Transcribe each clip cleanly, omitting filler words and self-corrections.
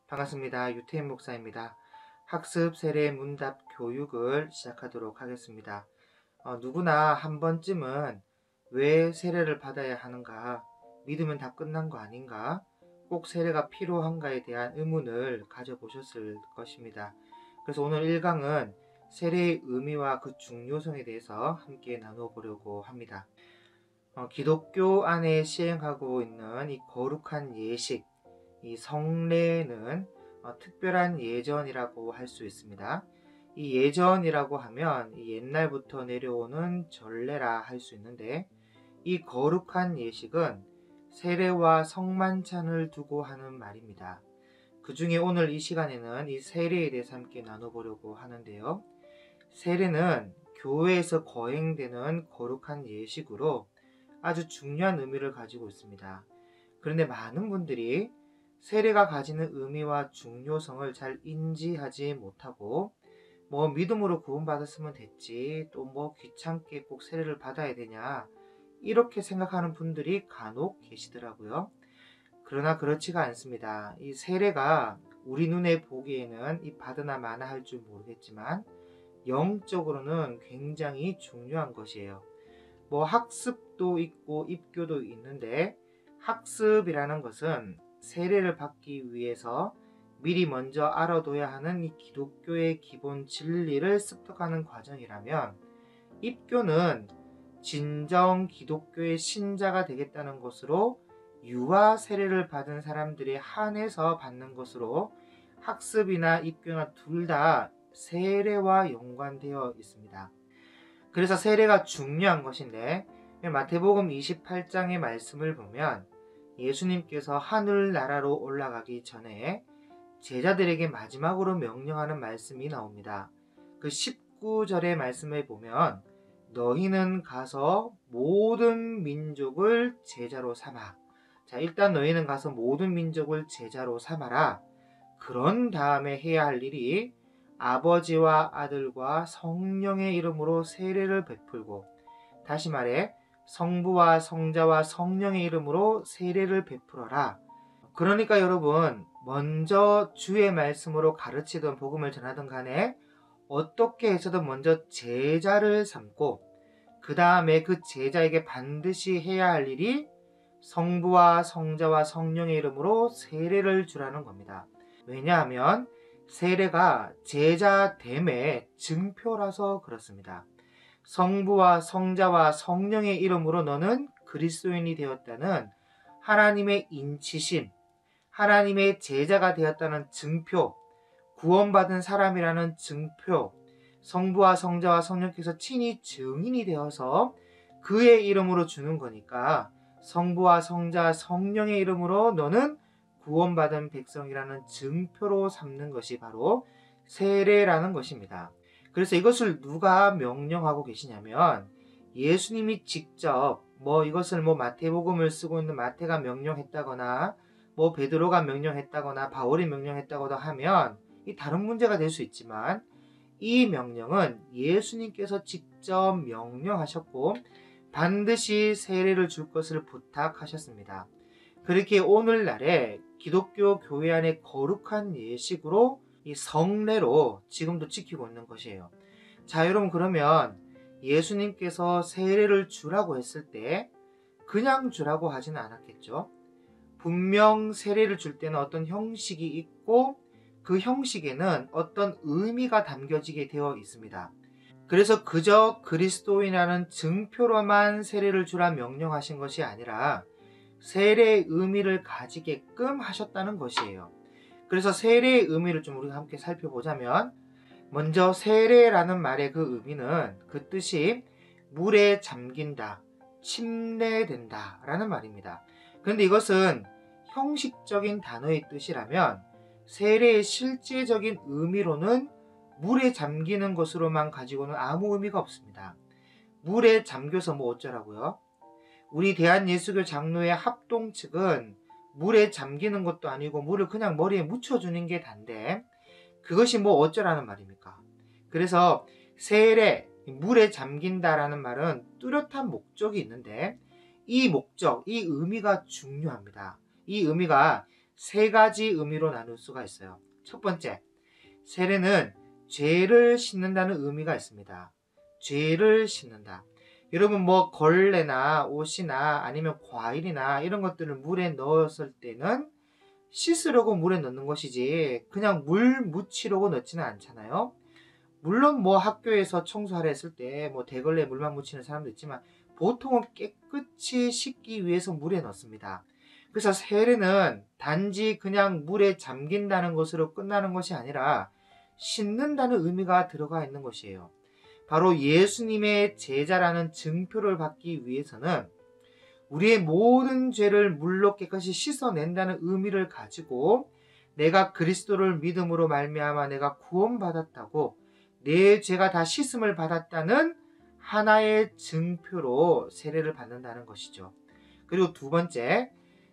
반갑습니다. 유태인 목사입니다. 학습 세례 문답 교육을 시작하도록 하겠습니다. 누구나 한 번쯤은 왜 세례를 받아야 하는가? 믿으면 다 끝난 거 아닌가? 꼭 세례가 필요한가에 대한 의문을 가져보셨을 것입니다. 그래서 오늘 1강은 세례의 의미와 그 중요성에 대해서 함께 나눠보려고 합니다. 기독교 안에 시행하고 있는 이 거룩한 예식, 이 성례는 특별한 예전이라고 할 수 있습니다. 이 예전이라고 하면 이 옛날부터 내려오는 전례라 할 수 있는데, 이 거룩한 예식은 세례와 성만찬을 두고 하는 말입니다. 그 중에 오늘 이 시간에는 이 세례에 대해서 함께 나눠보려고 하는데요. 세례는 교회에서 거행되는 거룩한 예식으로 아주 중요한 의미를 가지고 있습니다. 그런데 많은 분들이 세례가 가지는 의미와 중요성을 잘 인지하지 못하고 믿음으로 구원받았으면 됐지, 또 귀찮게 꼭 세례를 받아야 되냐, 이렇게 생각하는 분들이 간혹 계시더라고요. 그러나 그렇지가 않습니다. 이 세례가 우리 눈에 보기에는 이 받으나 마나 할 줄 모르겠지만 영적으로는 굉장히 중요한 것이에요. 학습도 있고 입교도 있는데, 학습이라는 것은 세례를 받기 위해서 미리 먼저 알아둬야 하는 이 기독교의 기본 진리를 습득하는 과정이라면, 입교는 진정 기독교의 신자가 되겠다는 것으로 유아 세례를 받은 사람들에 한해서 받는 것으로, 학습이나 입교나 둘 다 세례와 연관되어 있습니다. 그래서 세례가 중요한 것인데, 마태복음 28장의 말씀을 보면 예수님께서 하늘나라로 올라가기 전에 제자들에게 마지막으로 명령하는 말씀이 나옵니다. 그 19절의 말씀을 보면 너희는 가서 모든 민족을 제자로 삼아. 자, 일단 너희는 가서 모든 민족을 제자로 삼아라. 그런 다음에 해야 할 일이 아버지와 아들과 성령의 이름으로 세례를 베풀고, 다시 말해 성부와 성자와 성령의 이름으로 세례를 베풀어라. 그러니까 여러분, 먼저 주의 말씀으로 가르치든 복음을 전하든 간에 어떻게 해서든 먼저 제자를 삼고, 그 다음에 그 제자에게 반드시 해야 할 일이 성부와 성자와 성령의 이름으로 세례를 주라는 겁니다. 왜냐하면 세례가 제자됨의 증표라서 그렇습니다. 성부와 성자와 성령의 이름으로 너는 그리스도인이 되었다는 하나님의 인치심, 하나님의 제자가 되었다는 증표, 구원받은 사람이라는 증표, 성부와 성자와 성령께서 친히 증인이 되어서 그의 이름으로 주는 거니까, 성부와 성자 성령의 이름으로 너는 구원받은 백성이라는 증표로 삼는 것이 바로 세례라는 것입니다. 그래서 이것을 누가 명령하고 계시냐면, 예수님이 직접 이것을 마태복음을 쓰고 있는 마태가 명령했다거나 베드로가 명령했다거나 바울이 명령했다거나 하면 이 다른 문제가 될 수 있지만, 이 명령은 예수님께서 직접 명령하셨고 반드시 세례를 줄 것을 부탁하셨습니다. 그렇게 오늘날에 기독교 교회 안에 거룩한 예식으로 이 성례로 지금도 지키고 있는 것이에요. 자, 여러분, 그러면 예수님께서 세례를 주라고 했을 때 그냥 주라고 하지는 않았겠죠? 분명 세례를 줄 때는 어떤 형식이 있고 그 형식에는 어떤 의미가 담겨지게 되어 있습니다. 그래서 그저 그리스도인이라는 증표로만 세례를 주라 명령하신 것이 아니라 세례의 의미를 가지게끔 하셨다는 것이에요. 그래서 세례의 의미를 좀 우리가 함께 살펴보자면, 먼저 세례라는 말의 그 의미는, 그 뜻이 물에 잠긴다, 침례된다 라는 말입니다. 그런데 이것은 형식적인 단어의 뜻이라면 세례의 실제적인 의미로는 물에 잠기는 것으로만 가지고는 아무 의미가 없습니다. 물에 잠겨서 어쩌라고요? 우리 대한예수교 장로회 합동 측은 물에 잠기는 것도 아니고 물을 그냥 머리에 묻혀주는 게 단데 그것이 어쩌라는 말입니까? 그래서 세례, 물에 잠긴다라는 말은 뚜렷한 목적이 있는데, 이 목적, 이 의미가 중요합니다. 이 의미가 세 가지 의미로 나눌 수가 있어요. 첫 번째, 세례는 죄를 씻는다는 의미가 있습니다. 죄를 씻는다. 여러분 뭐 걸레나 옷이나 아니면 과일이나 이런 것들을 물에 넣었을 때는 씻으려고 물에 넣는 것이지 그냥 물 묻히려고 넣지는 않잖아요. 물론 뭐 학교에서 청소하려 했을 때 뭐 대걸레에 물만 묻히는 사람도 있지만 보통은 깨끗이 씻기 위해서 물에 넣습니다. 그래서 세례는 단지 그냥 물에 잠긴다는 것으로 끝나는 것이 아니라 씻는다는 의미가 들어가 있는 것이에요. 바로 예수님의 제자라는 증표를 받기 위해서는 우리의 모든 죄를 물로 깨끗이 씻어낸다는 의미를 가지고 내가 그리스도를 믿음으로 말미암아 내가 구원받았다고, 내 죄가 다 씻음을 받았다는 하나의 증표로 세례를 받는다는 것이죠. 그리고 두 번째,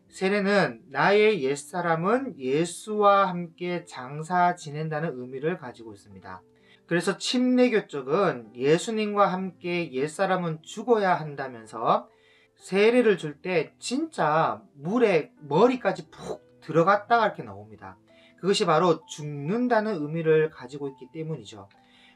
세례는 나의 옛사람은 예수와 함께 장사 지낸다는 의미를 가지고 있습니다. 그래서 침례교 쪽은 예수님과 함께 옛사람은 죽어야 한다면서 세례를 줄 때 진짜 물에 머리까지 푹 들어갔다가 이렇게 나옵니다. 그것이 바로 죽는다는 의미를 가지고 있기 때문이죠.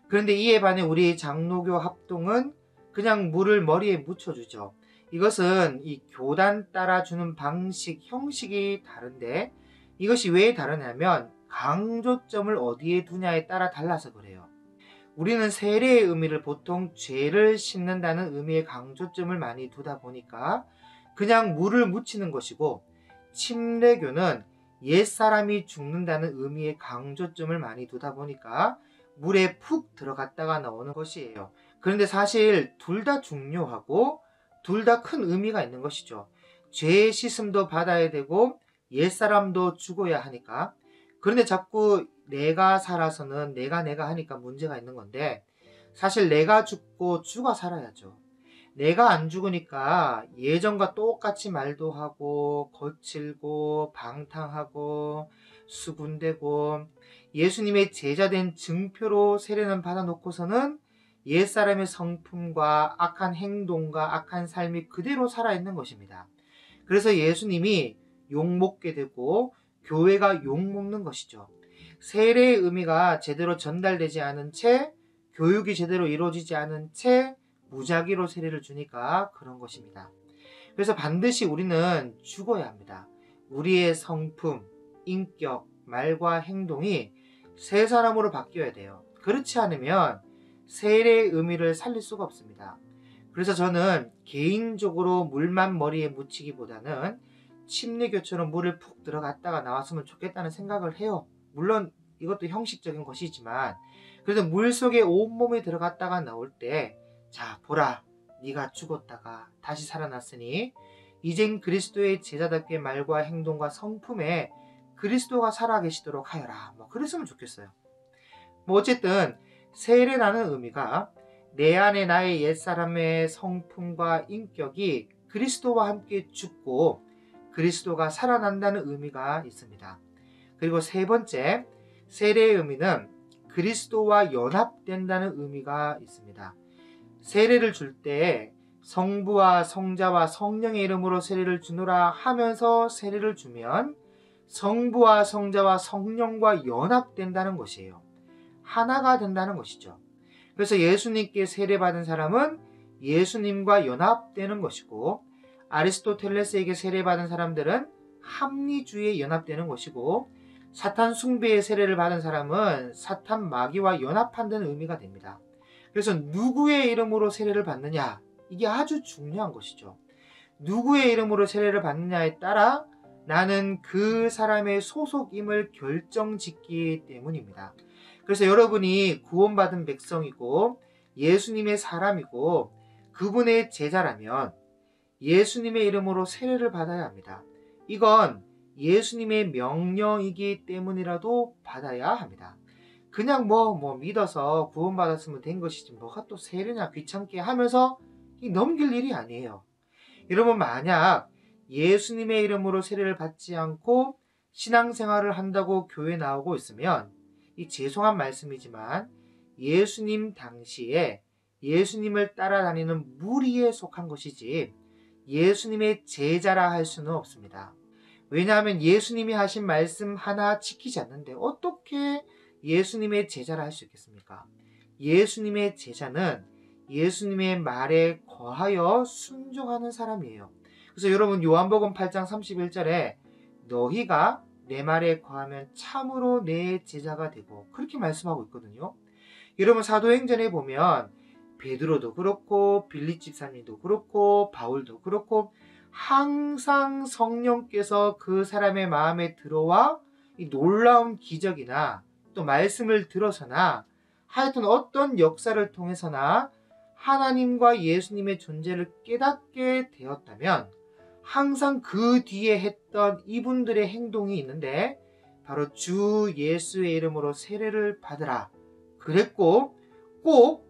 그런데 이에 반해 우리 장로교 합동은 그냥 물을 머리에 묻혀주죠. 이것은 이 교단 따라 주는 방식, 형식이 다른데 이것이 왜 다르냐면 강조점을 어디에 두냐에 따라 달라서 그래요. 우리는 세례의 의미를 보통 죄를 씻는다는 의미의 강조점을 많이 두다 보니까 그냥 물을 묻히는 것이고, 침례교는 옛사람이 죽는다는 의미의 강조점을 많이 두다 보니까 물에 푹 들어갔다가 나오는 것이에요. 그런데 사실 둘 다 중요하고 둘 다 큰 의미가 있는 것이죠. 죄의 씻음도 받아야 되고 옛사람도 죽어야 하니까. 그런데 자꾸 내가 살아서는 내가 하니까 문제가 있는 건데, 사실 내가 죽고 주가 살아야죠. 내가 안 죽으니까 예전과 똑같이 말도 하고 거칠고 방탕하고 수군대고 예수님의 제자된 증표로 세례는 받아놓고서는 옛사람의 성품과 악한 행동과 악한 삶이 그대로 살아있는 것입니다. 그래서 예수님이 욕먹게 되고 교회가 욕먹는 것이죠. 세례의 의미가 제대로 전달되지 않은 채, 교육이 제대로 이루어지지 않은 채 무작위로 세례를 주니까 그런 것입니다. 그래서 반드시 우리는 죽어야 합니다. 우리의 성품, 인격, 말과 행동이 새 사람으로 바뀌어야 돼요. 그렇지 않으면 세례의 의미를 살릴 수가 없습니다. 그래서 저는 개인적으로 물만 머리에 묻히기보다는 침례교처럼 물을 푹 들어갔다가 나왔으면 좋겠다는 생각을 해요. 물론 이것도 형식적인 것이지만 그래도 물속에 온몸이 들어갔다가 나올 때, 자 보라, 네가 죽었다가 다시 살아났으니 이젠 그리스도의 제자답게 말과 행동과 성품에 그리스도가 살아계시도록 하여라, 뭐 그랬으면 좋겠어요. 뭐 어쨌든 세례라는 의미가 내 안에 나의 옛사람의 성품과 인격이 그리스도와 함께 죽고 그리스도가 살아난다는 의미가 있습니다. 그리고 세 번째, 세례의 의미는 그리스도와 연합된다는 의미가 있습니다. 세례를 줄 때 성부와 성자와 성령의 이름으로 세례를 주노라 하면서 세례를 주면 성부와 성자와 성령과 연합된다는 것이에요. 하나가 된다는 것이죠. 그래서 예수님께 세례받은 사람은 예수님과 연합되는 것이고, 아리스토텔레스에게 세례받은 사람들은 합리주의에 연합되는 것이고, 사탄 숭배의 세례를 받은 사람은 사탄 마귀와 연합한다는 의미가 됩니다. 그래서 누구의 이름으로 세례를 받느냐, 이게 아주 중요한 것이죠. 누구의 이름으로 세례를 받느냐에 따라 나는 그 사람의 소속임을 결정짓기 때문입니다. 그래서 여러분이 구원받은 백성이고 예수님의 사람이고 그분의 제자라면 예수님의 이름으로 세례를 받아야 합니다. 이건 예수님의 명령이기 때문이라도 받아야 합니다. 그냥 뭐 믿어서 구원받았으면 된 것이지 뭐가 또 세례냐 귀찮게 하면서 넘길 일이 아니에요. 여러분, 만약 예수님의 이름으로 세례를 받지 않고 신앙생활을 한다고 교회 나오고 있으면, 이 죄송한 말씀이지만 예수님 당시에 예수님을 따라다니는 무리에 속한 것이지 예수님의 제자라 할 수는 없습니다. 왜냐하면 예수님이 하신 말씀 하나 지키지 않는데 어떻게 예수님의 제자를 할 수 있겠습니까? 예수님의 제자는 예수님의 말에 거하여 순종하는 사람이에요. 그래서 여러분 요한복음 8장 31절에 너희가 내 말에 거하면 참으로 내 제자가 되고 그렇게 말씀하고 있거든요. 여러분 사도행전에 보면 베드로도 그렇고 빌립 집사님도 그렇고 바울도 그렇고 항상 성령께서 그 사람의 마음에 들어와 이 놀라운 기적이나 또 말씀을 들어서나 하여튼 어떤 역사를 통해서나 하나님과 예수님의 존재를 깨닫게 되었다면 항상 그 뒤에 했던 이분들의 행동이 있는데 바로 주 예수의 이름으로 세례를 받으라 그랬고 꼭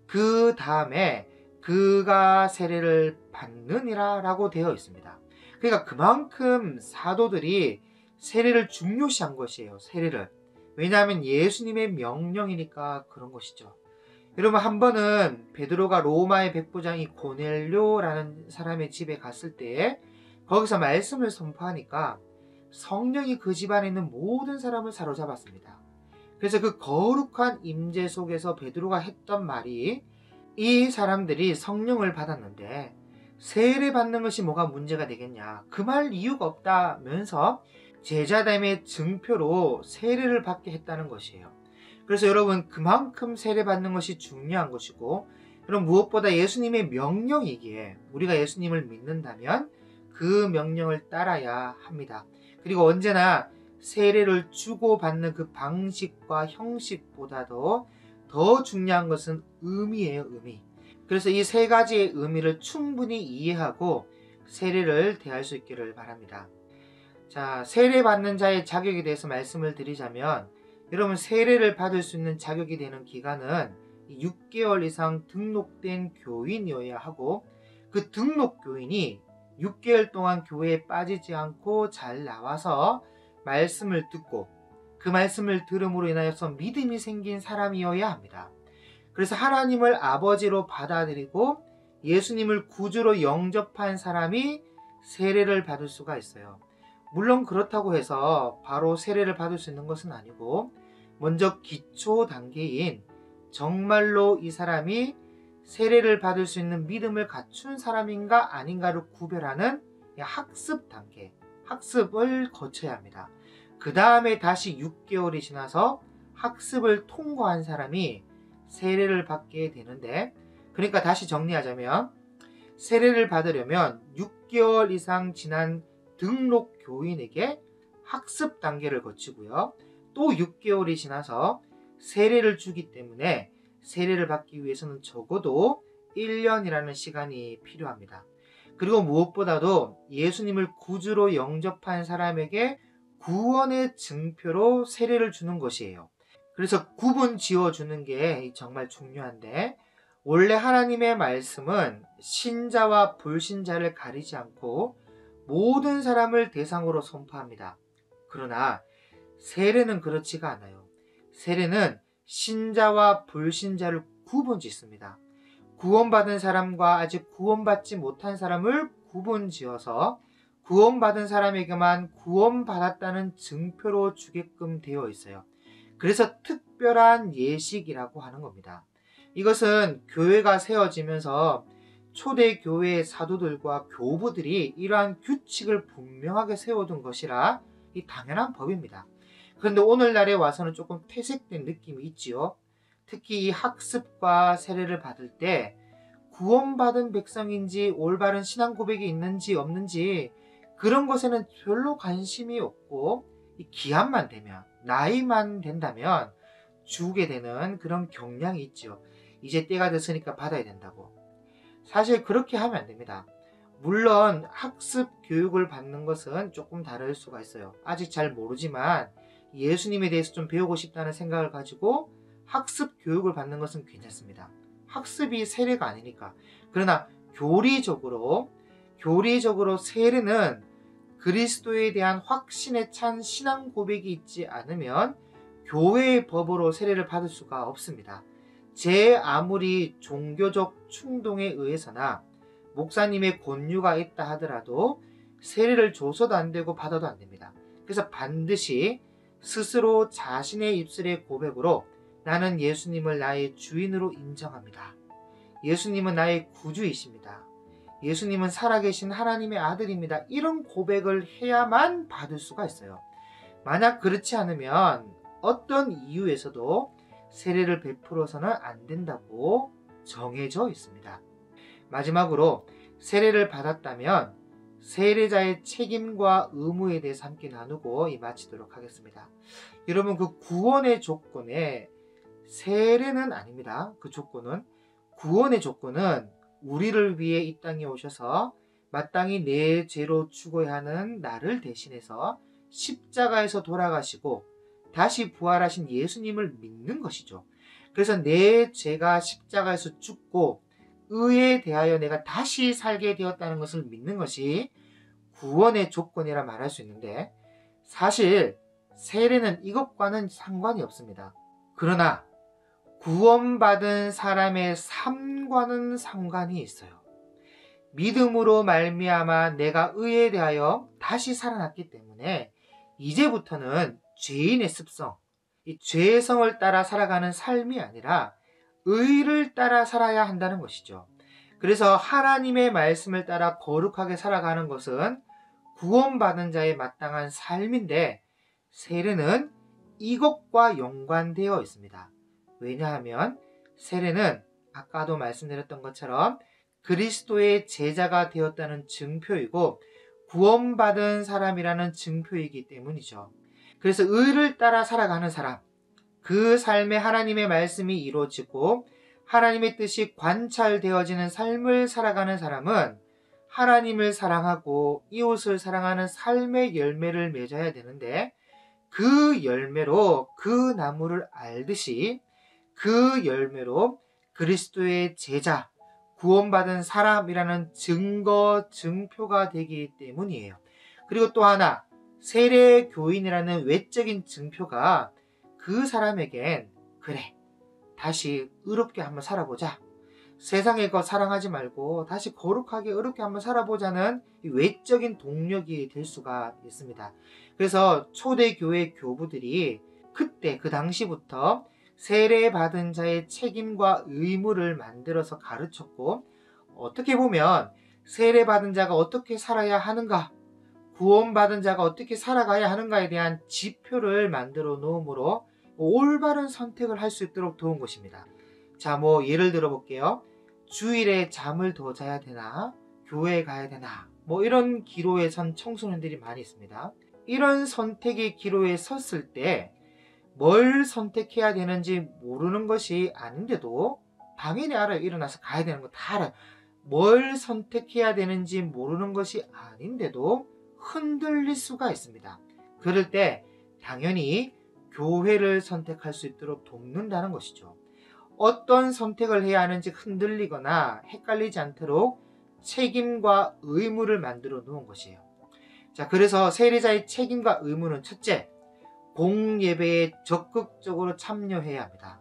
그 다음에 그가 세례를 받느니라 라고 되어 있습니다. 그러니까 그만큼 사도들이 세례를 중요시한 것이에요. 세례를. 왜냐하면 예수님의 명령이니까 그런 것이죠. 여러분 한 번은 베드로가 로마의 백부장이 고넬료라는 사람의 집에 갔을 때 거기서 말씀을 선포하니까 성령이 그 집안에 있는 모든 사람을 사로잡았습니다. 그래서 그 거룩한 임재 속에서 베드로가 했던 말이 이 사람들이 성령을 받았는데 세례 받는 것이 뭐가 문제가 되겠냐 그 말 이유가 없다면서 제자됨의 증표로 세례를 받게 했다는 것이에요. 그래서 여러분 그만큼 세례 받는 것이 중요한 것이고 여러분 무엇보다 예수님의 명령이기에 우리가 예수님을 믿는다면 그 명령을 따라야 합니다. 그리고 언제나 세례를 주고받는 그 방식과 형식보다도 더 중요한 것은 의미예요. 의미. 그래서 이 세 가지의 의미를 충분히 이해하고 세례를 대할 수 있기를 바랍니다. 자, 세례 받는 자의 자격에 대해서 말씀을 드리자면 여러분 세례를 받을 수 있는 자격이 되는 기간은 6개월 이상 등록된 교인이어야 하고 그 등록 교인이 6개월 동안 교회에 빠지지 않고 잘 나와서 말씀을 듣고 그 말씀을 들음으로 인하여서 믿음이 생긴 사람이어야 합니다. 그래서 하나님을 아버지로 받아들이고 예수님을 구주로 영접한 사람이 세례를 받을 수가 있어요. 물론 그렇다고 해서 바로 세례를 받을 수 있는 것은 아니고 먼저 기초 단계인 정말로 이 사람이 세례를 받을 수 있는 믿음을 갖춘 사람인가 아닌가를 구별하는 학습 단계, 학습을 거쳐야 합니다. 그 다음에 다시 6개월이 지나서 학습을 통과한 사람이 세례를 받게 되는데 그러니까 다시 정리하자면 세례를 받으려면 6개월 이상 지난 등록 교인에게 학습 단계를 거치고요. 또 6개월이 지나서 세례를 주기 때문에 세례를 받기 위해서는 적어도 1년이라는 시간이 필요합니다. 그리고 무엇보다도 예수님을 구주로 영접한 사람에게 구원의 증표로 세례를 주는 것이에요. 그래서 구분 지어주는 게 정말 중요한데 원래 하나님의 말씀은 신자와 불신자를 가리지 않고 모든 사람을 대상으로 선포합니다. 그러나 세례는 그렇지가 않아요. 세례는 신자와 불신자를 구분짓습니다. 구원받은 사람과 아직 구원받지 못한 사람을 구분지어서 구원받은 사람에게만 구원받았다는 증표로 주게끔 되어 있어요. 그래서 특별한 예식이라고 하는 겁니다. 이것은 교회가 세워지면서 초대 교회의 사도들과 교부들이 이러한 규칙을 분명하게 세워둔 것이라 이 당연한 법입니다. 그런데 오늘날에 와서는 조금 퇴색된 느낌이 있지요. 특히 이 학습과 세례를 받을 때 구원받은 백성인지 올바른 신앙 고백이 있는지 없는지 그런 것에는 별로 관심이 없고 이 기한만 되면 나이만 된다면 주게 되는 그런 경향이 있죠. 이제 때가 됐으니까 받아야 된다고. 사실 그렇게 하면 안 됩니다. 물론 학습 교육을 받는 것은 조금 다를 수가 있어요. 아직 잘 모르지만 예수님에 대해서 좀 배우고 싶다는 생각을 가지고 학습 교육을 받는 것은 괜찮습니다. 학습이 세례가 아니니까. 그러나 교리적으로 세례는 그리스도에 대한 확신에 찬 신앙 고백이 있지 않으면 교회의 법으로 세례를 받을 수가 없습니다. 제 아무리 종교적 충동에 의해서나 목사님의 권유가 있다 하더라도 세례를 줘서도 안 되고 받아도 안 됩니다. 그래서 반드시 스스로 자신의 입술의 고백으로 나는 예수님을 나의 주인으로 인정합니다. 예수님은 나의 구주이십니다. 예수님은 살아계신 하나님의 아들입니다. 이런 고백을 해야만 받을 수가 있어요. 만약 그렇지 않으면 어떤 이유에서도 세례를 베풀어서는 안 된다고 정해져 있습니다. 마지막으로 세례를 받았다면 세례자의 책임과 의무에 대해서 함께 나누고 마치도록 하겠습니다. 여러분, 그 구원의 조건에 세례는 아닙니다. 그 조건은, 구원의 조건은 우리를 위해 이 땅에 오셔서 마땅히 내 죄로 죽어야 하는 나를 대신해서 십자가에서 돌아가시고 다시 부활하신 예수님을 믿는 것이죠. 그래서 내 죄가 십자가에서 죽고 의에 대하여 내가 다시 살게 되었다는 것을 믿는 것이 구원의 조건이라 말할 수 있는데, 사실 세례는 이것과는 상관이 없습니다. 그러나 구원받은 사람의 삶과는 상관이 있어요. 믿음으로 말미암아 내가 의에 대하여 다시 살아났기 때문에 이제부터는 죄인의 습성, 이 죄성을 따라 살아가는 삶이 아니라 의를 따라 살아야 한다는 것이죠. 그래서 하나님의 말씀을 따라 거룩하게 살아가는 것은 구원받은 자의 마땅한 삶인데, 세례는 이것과 연관되어 있습니다. 왜냐하면 세례는 아까도 말씀드렸던 것처럼 그리스도의 제자가 되었다는 증표이고 구원받은 사람이라는 증표이기 때문이죠. 그래서 의를 따라 살아가는 사람, 그 삶에 하나님의 말씀이 이루어지고 하나님의 뜻이 관찰되어지는 삶을 살아가는 사람은 하나님을 사랑하고 이웃을 사랑하는 삶의 열매를 맺어야 되는데, 그 열매로 그 나무를 알듯이 그 열매로 그리스도의 제자, 구원받은 사람이라는 증거, 증표가 되기 때문이에요. 그리고 또 하나, 세례 교인이라는 외적인 증표가 그 사람에겐 그래, 다시 의롭게 한번 살아보자, 세상의 것 사랑하지 말고 다시 거룩하게 의롭게 한번 살아보자는 외적인 동력이 될 수가 있습니다. 그래서 초대교회 교부들이 그때 그 당시부터 세례받은 자의 책임과 의무를 만들어서 가르쳤고, 어떻게 보면 세례받은 자가 어떻게 살아야 하는가, 구원받은 자가 어떻게 살아가야 하는가에 대한 지표를 만들어 놓음으로 올바른 선택을 할 수 있도록 도운 것입니다. 자, 예를 들어 볼게요. 주일에 잠을 더 자야 되나? 교회에 가야 되나? 이런 기로에 선 청소년들이 많이 있습니다. 이런 선택의 기로에 섰을 때 뭘 선택해야 되는지 모르는 것이 아닌데도, 당연히 알아요. 일어나서 가야 되는 거 다 알아요. 뭘 선택해야 되는지 모르는 것이 아닌데도 흔들릴 수가 있습니다. 그럴 때 당연히 교회를 선택할 수 있도록 돕는다는 것이죠. 어떤 선택을 해야 하는지 흔들리거나 헷갈리지 않도록 책임과 의무를 만들어 놓은 것이에요. 자, 그래서 세례자의 책임과 의무는 첫째, 공예배에 적극적으로 참여해야 합니다.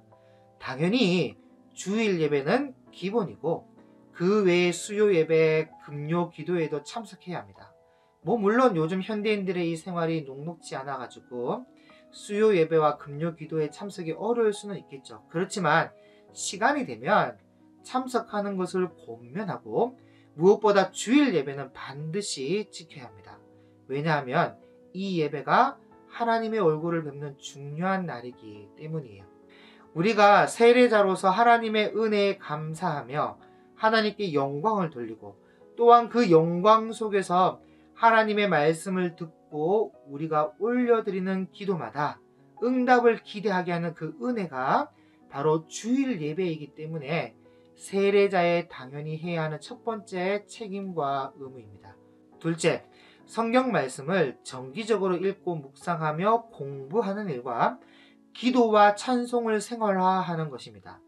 당연히 주일 예배는 기본이고 그 외에 수요 예배, 금요 기도에도 참석해야 합니다. 물론 요즘 현대인들의 이 생활이 녹록지 않아 가지고 수요 예배와 금요 기도에 참석이 어려울 수는 있겠죠. 그렇지만 시간이 되면 참석하는 것을 권면하고, 무엇보다 주일 예배는 반드시 지켜야 합니다. 왜냐하면 이 예배가 하나님의 얼굴을 뵙는 중요한 날이기 때문이에요. 우리가 세례자로서 하나님의 은혜에 감사하며 하나님께 영광을 돌리고, 또한 그 영광 속에서 하나님의 말씀을 듣고 우리가 올려드리는 기도마다 응답을 기대하게 하는 그 은혜가 바로 주일 예배이기 때문에 세례자의 당연히 해야 하는 첫 번째 책임과 의무입니다. 둘째, 성경 말씀을 정기적으로 읽고 묵상하며 공부하는 일과 기도와 찬송을 생활화하는 것입니다.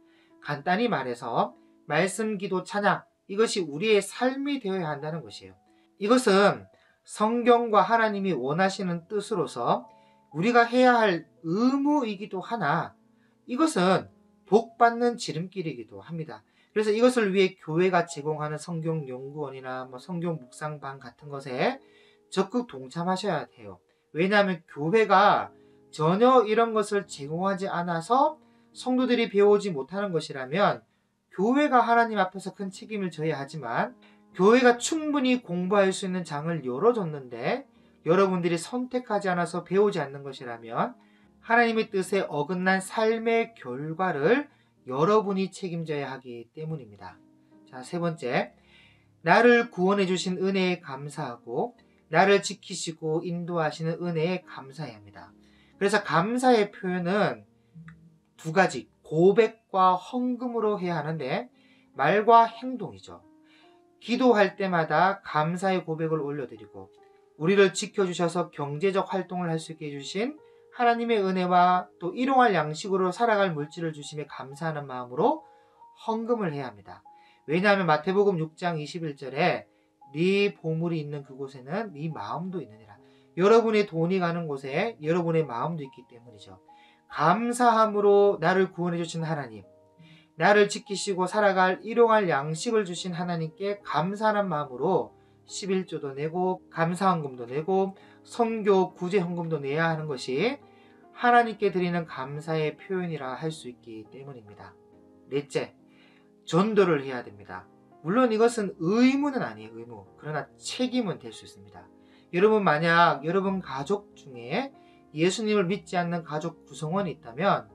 간단히 말해서 말씀, 기도, 찬양, 이것이 우리의 삶이 되어야 한다는 것이에요. 이것은 성경과 하나님이 원하시는 뜻으로서 우리가 해야 할 의무이기도 하나, 이것은 복받는 지름길이기도 합니다. 그래서 이것을 위해 교회가 제공하는 성경 연구원이나 성경 묵상반 같은 것에 적극 동참하셔야 돼요. 왜냐하면 교회가 전혀 이런 것을 제공하지 않아서 성도들이 배우지 못하는 것이라면 교회가 하나님 앞에서 큰 책임을 져야 하지만, 교회가 충분히 공부할 수 있는 장을 열어줬는데 여러분들이 선택하지 않아서 배우지 않는 것이라면 하나님의 뜻에 어긋난 삶의 결과를 여러분이 책임져야 하기 때문입니다. 자, 세 번째, 나를 구원해 주신 은혜에 감사하고 나를 지키시고 인도하시는 은혜에 감사해야 합니다. 그래서 감사의 표현은 두 가지, 고백과 헌금으로 해야 하는데, 말과 행동이죠. 기도할 때마다 감사의 고백을 올려드리고 우리를 지켜주셔서 경제적 활동을 할 수 있게 해주신 하나님의 은혜와 또 일용할 양식으로 살아갈 물질을 주심에 감사하는 마음으로 헌금을 해야 합니다. 왜냐하면 마태복음 6장 21절에 네 보물이 있는 그곳에는 네 마음도 있느니라. 여러분의 돈이 가는 곳에 여러분의 마음도 있기 때문이죠. 감사함으로 나를 구원해 주신 하나님, 나를 지키시고 살아갈 일용할 양식을 주신 하나님께 감사하는 마음으로 11조도 내고 감사헌금도 내고 선교 구제 헌금도 내야 하는 것이 하나님께 드리는 감사의 표현이라 할 수 있기 때문입니다. 넷째, 전도를 해야 됩니다. 물론 이것은 의무는 아니에요. 의무. 그러나 책임은 될 수 있습니다. 여러분, 만약 여러분 가족 중에 예수님을 믿지 않는 가족 구성원이 있다면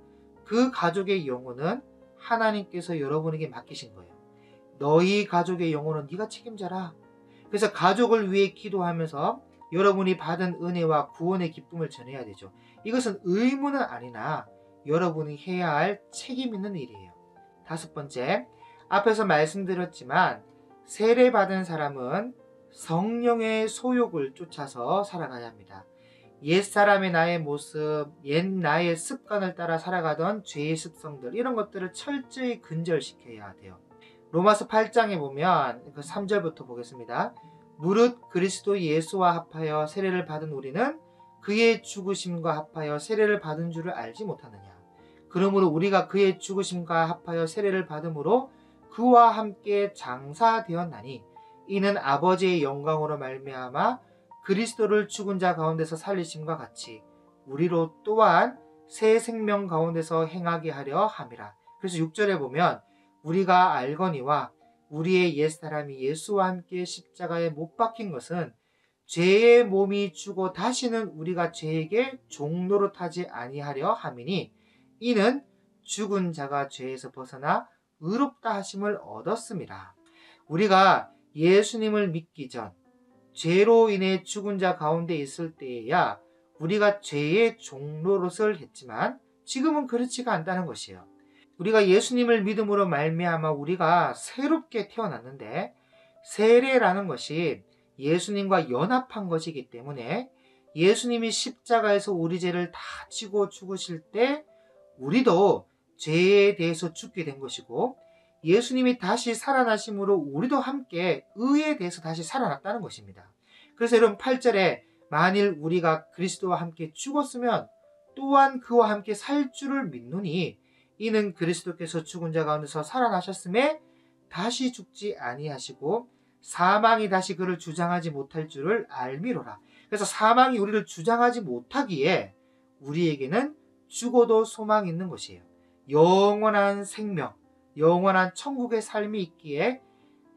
그 가족의 영혼은 하나님께서 여러분에게 맡기신 거예요. 너희 가족의 영혼은 네가 책임져라. 그래서 가족을 위해 기도하면서 여러분이 받은 은혜와 구원의 기쁨을 전해야 되죠. 이것은 의무는 아니나 여러분이 해야 할 책임 있는 일이에요. 다섯 번째, 앞에서 말씀드렸지만 세례받은 사람은 성령의 소욕을 쫓아서 살아가야 합니다. 옛사람의 나의 모습, 옛 나의 습관을 따라 살아가던 죄의 습성들, 이런 것들을 철저히 근절시켜야 돼요. 로마서 8장에 보면 그 3절부터 보겠습니다. 무릇 그리스도 예수와 합하여 세례를 받은 우리는 그의 죽으심과 합하여 세례를 받은 줄을 알지 못하느냐. 그러므로 우리가 그의 죽으심과 합하여 세례를 받음으로 그와 함께 장사되었나니 이는 아버지의 영광으로 말미암아 그리스도를 죽은 자 가운데서 살리심과 같이 우리로 또한 새 생명 가운데서 행하게 하려 함이라. 그래서 6절에 보면 우리가 알거니와 우리의 옛사람이 예수와 함께 십자가에 못 박힌 것은 죄의 몸이 죽어 다시는 우리가 죄에게 종노릇하지 아니하려 함이니 이는 죽은 자가 죄에서 벗어나 의롭다 하심을 얻었음이라. 우리가 예수님을 믿기 전 죄로 인해 죽은 자 가운데 있을 때에야 우리가 죄의 종노릇을 했지만 지금은 그렇지가 않다는 것이에요. 우리가 예수님을 믿음으로 말미암아 우리가 새롭게 태어났는데 세례라는 것이 예수님과 연합한 것이기 때문에 예수님이 십자가에서 우리 죄를 다 지고 죽으실 때 우리도 죄에 대해서 죽게 된 것이고, 예수님이 다시 살아나심으로 우리도 함께 의에 대해서 다시 살아났다는 것입니다. 그래서 여러분 8절에 만일 우리가 그리스도와 함께 죽었으면 또한 그와 함께 살 줄을 믿노니 이는 그리스도께서 죽은 자 가운데서 살아나셨음에 다시 죽지 아니하시고 사망이 다시 그를 주장하지 못할 줄을 알미로라. 그래서 사망이 우리를 주장하지 못하기에 우리에게는 죽어도 소망이 있는 것이에요. 영원한 생명, 영원한 천국의 삶이 있기에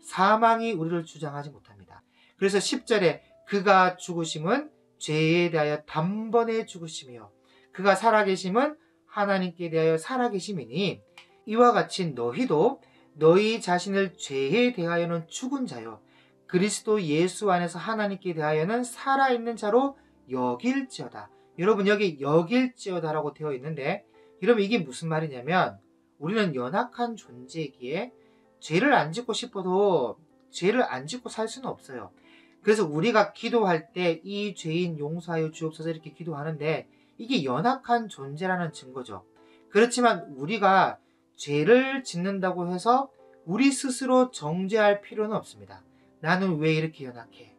사망이 우리를 주장하지 못합니다. 그래서 10절에 그가 죽으심은 죄에 대하여 단번에 죽으심이요 그가 살아계심은 하나님께 대하여 살아계심이니 이와 같이 너희도 너희 자신을 죄에 대하여는 죽은 자요 그리스도 예수 안에서 하나님께 대하여는 살아있는 자로 여길지어다. 여러분, 여기 여길지어다라고 되어 있는데, 여러분 이게 무슨 말이냐면 우리는 연약한 존재이기에 죄를 안 짓고 싶어도 죄를 안 짓고 살 수는 없어요. 그래서 우리가 기도할 때 이 죄인 용서하여 주옵소서 이렇게 기도하는데 이게 연약한 존재라는 증거죠. 그렇지만 우리가 죄를 짓는다고 해서 우리 스스로 정죄할 필요는 없습니다. 나는 왜 이렇게 연약해?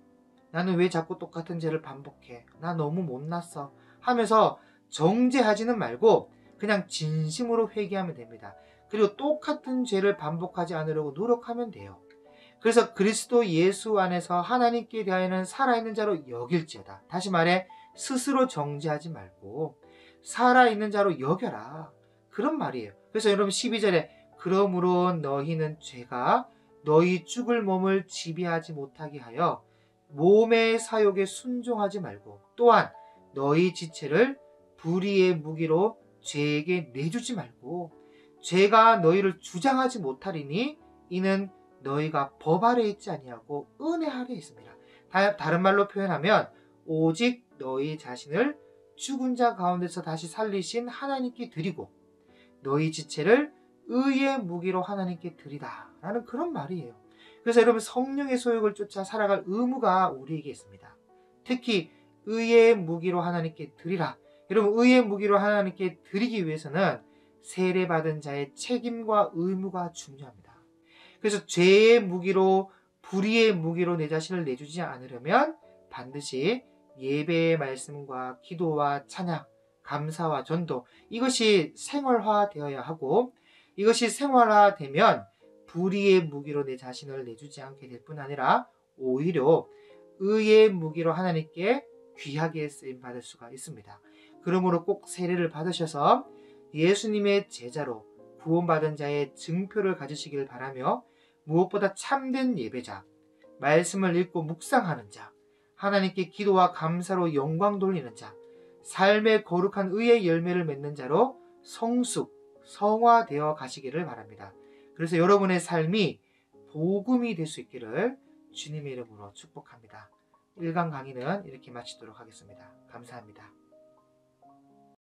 나는 왜 자꾸 똑같은 죄를 반복해? 나 너무 못났어 하면서 정죄하지는 말고 그냥 진심으로 회개하면 됩니다. 그리고 똑같은 죄를 반복하지 않으려고 노력하면 돼요. 그래서 그리스도 예수 안에서 하나님께 대하여는 살아있는 자로 여길지어다. 다시 말해 스스로 정죄하지 말고 살아있는 자로 여겨라. 그런 말이에요. 그래서 여러분 12절에 그러므로 너희는 죄가 너희 죽을 몸을 지배하지 못하게 하여 몸의 사욕에 순종하지 말고 또한 너희 지체를 불의의 무기로 죄에게 내주지 말고 죄가 너희를 주장하지 못하리니 이는 너희가 법 아래 있지 아니하고 은혜 아래 있습니다. 다른 말로 표현하면 오직 너희 자신을 죽은 자 가운데서 다시 살리신 하나님께 드리고 너희 지체를 의의 무기로 하나님께 드리다 라는 그런 말이에요. 그래서 여러분 성령의 소욕을 쫓아 살아갈 의무가 우리에게 있습니다. 특히 의의 무기로 하나님께 드리라. 여러분 의의 무기로 하나님께 드리기 위해서는 세례받은 자의 책임과 의무가 중요합니다. 그래서 죄의 무기로 불의의 무기로 내 자신을 내주지 않으려면 반드시 예배의 말씀과 기도와 찬양, 감사와 전도 이것이 생활화되어야 하고 이것이 생활화되면 불의의 무기로 내 자신을 내주지 않게 될 뿐 아니라 오히려 의의 무기로 하나님께 귀하게 쓰임받을 수가 있습니다. 그러므로 꼭 세례를 받으셔서 예수님의 제자로 구원받은 자의 증표를 가지시길 바라며 무엇보다 참된 예배자, 말씀을 읽고 묵상하는 자, 하나님께 기도와 감사로 영광 돌리는 자, 삶의 거룩한 의의 열매를 맺는 자로 성숙, 성화되어 가시기를 바랍니다. 그래서 여러분의 삶이 복음이 될 수 있기를 주님의 이름으로 축복합니다. 1강 강의는 이렇게 마치도록 하겠습니다. 감사합니다.